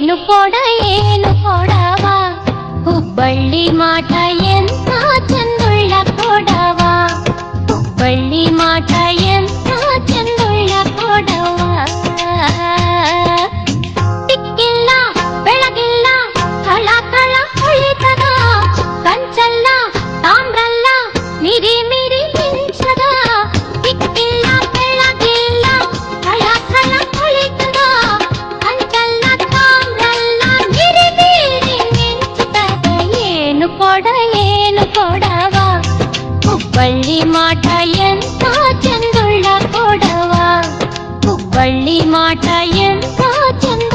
ಏನು ಕೊಡವ ಹುಬ್ಬಳ್ಳಿ ಮಾಟ ಎಂತ ಚಂದುಳ್ಳ ಕೊಡವ ಹುಬ್ಬಳ್ಳಿ ಮಾಟ ಎಂತ ಚಂದುಳ್ಳ ಕೊಡವ ದಿಕ್ಕಿಲ್ಲ ಬೆಳಗಿಲ್ಲ ಥಳ ಥಳ ಹೊಳಿತದ ಕಂಚಲ್ಲ ತಾಮ್ರಲ್ಲ ಮಿರಿ ಮಿರಿ ಮಿಂಚದ ದಿಕ್ಕಿಲ್ಲ ಬೆಳಗಿಲ್ಲ ಥಳ ಥಳ ಹೊಳಿತದ ಕಂಚಲ್ಲ ತಾಮ್ರಲ್ಲ ಮಿರಿ ಮಿರಿ ಮಿಂಚದ ಏನು ಕೊಡವ ಹುಬ್ಬಳ್ಳಿ ಮಾಟ ಎಂತ ಚಂದುಳ್ಳ ಕೊಡವ ಹುಬ್ಬಳ್ಳಿ ಮಾಟ ಎಂತ ಚಂದ